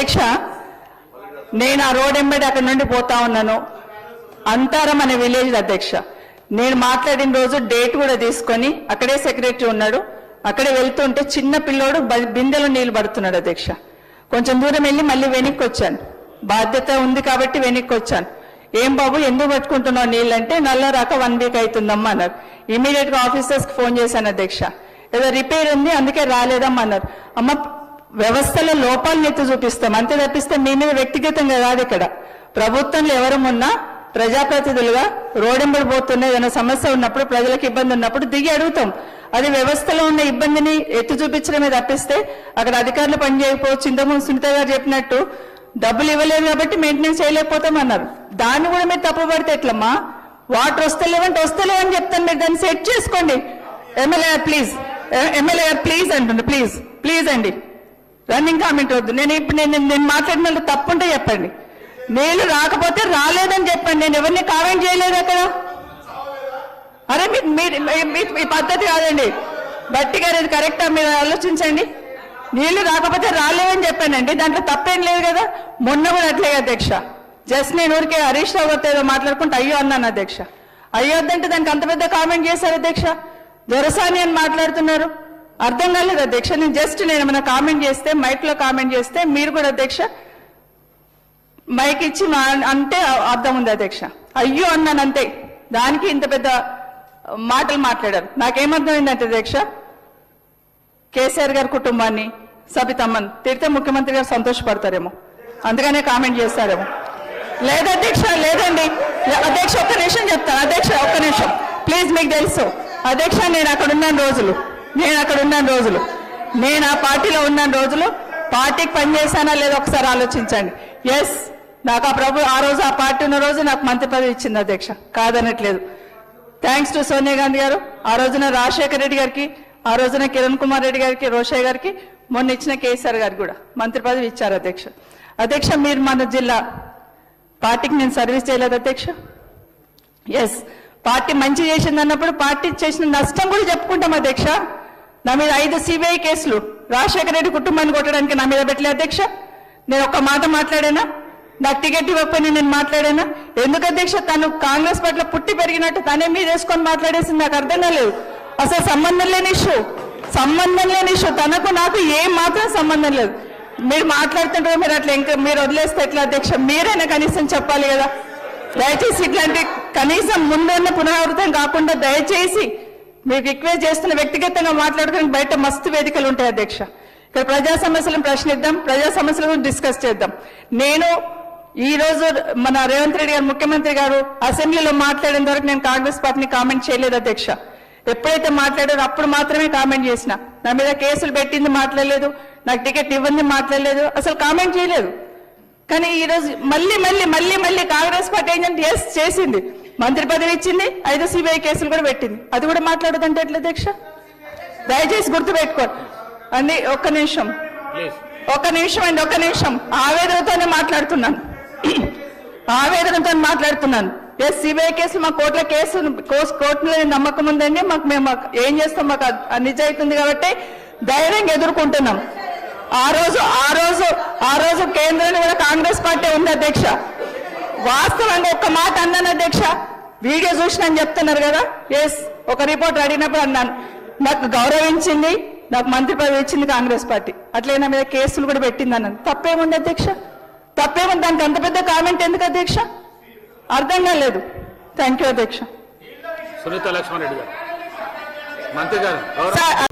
అధ్యక్ష, నేను ఆ రోడ్ ఎంబడి అక్కడ నుండి పోతా ఉన్నాను. అంతారం అనే విలేజ్ అధ్యక్ష. నేను మాట్లాడిన రోజు డేట్ కూడా తీసుకొని అక్కడే సెక్రటరీ ఉన్నాడు. అక్కడే వెళ్తుంటే చిన్న పిల్లోడు బిందెలో నీళ్లు పడుతున్నాడు అధ్యక్ష. కొంచెం దూరం వెళ్ళి మళ్ళీ వెనక్కి వచ్చాను. బాధ్యత ఉంది కాబట్టి వెనక్కి వచ్చాను. ఏం బాబు ఎందుకు పట్టుకుంటున్నావు నీళ్ళు అంటే, నల్ల రాక 1 వీక్ అవుతుందమ్మా అన్నారు. ఇమీడియట్ గా ఆఫీసర్స్ కి ఫోన్ చేశాను అధ్యక్ష. ఏదో రిపేర్ ఉంది అందుకే రాలేదమ్మా అన్నారు. అమ్మ, వ్యవస్థలో లోపాలను ఎత్తి చూపిస్తాం అంతే తప్పిస్తే మీ మీద వ్యక్తిగతంగా కాదు. ఇక్కడ ప్రభుత్వంలో ఎవరమున్నా ప్రజాప్రతినిధులుగా రోడెంబడి పోతున్న ఏదైనా సమస్య ఉన్నప్పుడు, ప్రజలకు ఇబ్బంది ఉన్నప్పుడు దిగి అడుగుతాం. అది వ్యవస్థలో ఉన్న ఇబ్బందిని ఎత్తి చూపించడమే తప్పిస్తే అక్కడ అధికారులు పనిచేయకపోవచ్చు. ఇంతకుముందు సునీత గారు చెప్పినట్టు డబ్బులు ఇవ్వలేదు కాబట్టి మెయింటెనెన్స్ చేయలేకపోతాం అన్నారు. దాన్ని కూడా మీరు తప్పుపడితే ఎట్లమ్మా? వాటర్ వస్తలేవంటే వస్తలేవని చెప్తాను, మీరు దాన్ని సెట్ చేసుకోండి. ఎమ్మెల్యే గారు ప్లీజ్, ఎమ్మెల్యే గారు ప్లీజ్ అంటుండే, ప్లీజ్ ప్లీజ్ అండి, రన్నింగ్ కామెంట్ వద్దు. నేను మాట్లాడిన తప్పుంటే చెప్పండి. నీళ్లు రాకపోతే రాలేదని చెప్పండి. నేను ఎవరిని కామెంట్ చేయలేదు అక్కడ. అరే మీ పద్ధతి కాదండి. బట్టి గారు ఇది కరెక్టా? మీరు ఆలోచించండి. నీళ్లు రాకపోతే రాలేవని చెప్పానండి, దాంట్లో తప్పేం లేదు కదా. మొన్న కూడా అట్లే అధ్యక్ష. జస్ట్ నేను ఊరికే హరీష్ రావు గారితో ఏదో మాట్లాడుకుంటే అయ్యో అన్నాను అధ్యక్ష. అయ్యో వద్దంటే దానికి అంత పెద్ద కామెంట్ చేశారు అధ్యక్ష. జరసాని అని మాట్లాడుతున్నారు, అర్థం కాలేదు అధ్యక్ష. నేను ఏమైనా కామెంట్ చేస్తే, మైక్ లో కామెంట్ చేస్తే మీరు కూడా అధ్యక్ష మైక్ ఇచ్చి అంటే అర్థం ఉంది అధ్యక్ష. అయ్యో అన్నాను అంతే, దానికి ఇంత పెద్ద మాటలు మాట్లాడారు. నాకేమర్థమైందంటే అధ్యక్ష, కేసీఆర్ గారి కుటుంబాన్ని, సబితమ్మని తిడితే ముఖ్యమంత్రి గారు సంతోషపడతారేమో, అందుకనే కామెంట్ చేస్తారేమో. లేదు అధ్యక్ష, లేదండి అధ్యక్ష, ఒక్క నిమిషం చెప్తాను అధ్యక్ష, ఒక్క నిమిషం ప్లీజ్. మీకు తెలుసు అధ్యక్ష, నేను అక్కడ ఉన్న రోజులు, నేను ఆ పార్టీలో ఉన్న రోజులు, పార్టీకి పనిచేశానా లేదో ఒకసారి ఆలోచించండి. ఎస్, నాకు ఆ రోజు ఆ పార్టీ ఉన్న రోజు నాకు మంత్రి పదవి ఇచ్చింది అధ్యక్ష, కాదనట్లేదు. థ్యాంక్స్ టు సోనియా గాంధీ గారు, ఆ రోజున రాజశేఖర రెడ్డి గారికి, ఆ రోజున కిరణ్ కుమార్ రెడ్డి గారికి, రోషయ్య గారికి, మొన్న ఇచ్చిన కేసీఆర్ గారికి కూడా మంత్రి పదవి ఇచ్చారు అధ్యక్ష. అధ్యక్ష, మీరు మన జిల్లా పార్టీకి నేను సర్వీస్ చేయలేదు అధ్యక్ష. ఎస్, పార్టీ మంచి చేసింది అన్నప్పుడు పార్టీ చేసిన నష్టం కూడా చెప్పుకుంటాం అధ్యక్ష. నా మీద 5 సిబిఐ కేసులు రాజశేఖర రెడ్డి కుటుంబాన్ని కొట్టడానికి నా మీద పెట్టలే అధ్యక్ష. నేను ఒక్క మాట మాట్లాడానా? నాకు టికెట్ ఇవ్వకపోయినా నేను మాట్లాడానా? ఎందుకు అధ్యక్ష? తను కాంగ్రెస్ పట్ల పుట్టి పెరిగినట్టు తనే మీద వేసుకొని మాట్లాడేసింది. నాకు అర్థం కాలేదు. అసలు సంబంధం లేని ఇష్యూ, తనకు నాకు ఏం మాత్రం సంబంధం లేదు. మీరు మాట్లాడుతుంటారో మీరు అట్లా ఇంకా మీరు వదిలేస్తే ఎట్లా అధ్యక్ష? మీరైనా కనీసం చెప్పాలి కదా. దయచేసి ఇట్లాంటి కనీసం ముందున్న పునరావృతం కాకుండా దయచేసి మీకు రిక్వెస్ట్ చేస్తున్న, వ్యక్తిగతంగా మాట్లాడుకుని బయట మస్తు వేదికలు ఉంటాయి అధ్యక్ష. ఇక్కడ ప్రజా సమస్యలను ప్రశ్నిద్దాం, ప్రజా సమస్యల గురించి డిస్కస్ చేద్దాం. నేను ఈ రోజు మన రేవంత్ రెడ్డి గారు ముఖ్యమంత్రి గారు అసెంబ్లీలో మాట్లాడిన వరకు నేను కాంగ్రెస్ పార్టీని కామెంట్ చేయలేదు అధ్యక్ష. ఎప్పుడైతే మాట్లాడారో అప్పుడు మాత్రమే కామెంట్ చేసిన. నా మీద కేసులు పెట్టింది మాట్లాడలేదు, నాకు టికెట్ ఇవ్వండి మాట్లాడలేదు, అసలు కామెంట్ చేయలేదు. కానీ ఈ రోజు మళ్ళీ కాంగ్రెస్ పార్టీ ఏంటంటే ఎస్ చేసింది, మంత్రి పదవి ఇచ్చింది, 5 సిబిఐ కేసులు కూడా పెట్టింది. అది కూడా మాట్లాడదంటే ఎట్లా అధ్యక్ష? దయచేసి గుర్తుపెట్టుకోండి అండి. ఒక్క నిమిషం ఆవేదనతోనే మాట్లాడుతున్నాను. ఎస్, సిబిఐ కేసులు మా కోర్టులో నమ్మకం ఉందండి. మేము ఏం చేస్తాం, మాకు నిజాయితీ ఉంది కాబట్టి ధైర్యంగా ఎదుర్కొంటున్నాం. ఆ రోజు కేంద్రంలో కూడా కాంగ్రెస్ పార్టీ ఉంది అధ్యక్ష. వాస్తవంగా ఒక్క మాట అన్నాను అధ్యక్ష, వీడియో చూసినని చెప్తున్నారు కదా. ఎస్, ఒక రిపోర్ట్ అడిగినప్పుడు అన్నాను, నాకు గౌరవించింది, నాకు మంత్రి పదవి ఇచ్చింది కాంగ్రెస్ పార్టీ, అట్లే నా మీద కేసులు కూడా పెట్టింది అన్నాను. తప్పేముంది అధ్యక్ష? తప్పేముంది? దానికి అంత పెద్ద కామెంట్ ఎందుకు అధ్యక్ష? అర్థం కాలేదు. థ్యాంక్ యూ అధ్యక్ష. సునీత లక్ష్మణ్ రెడ్డి గారు మంత్రి గారు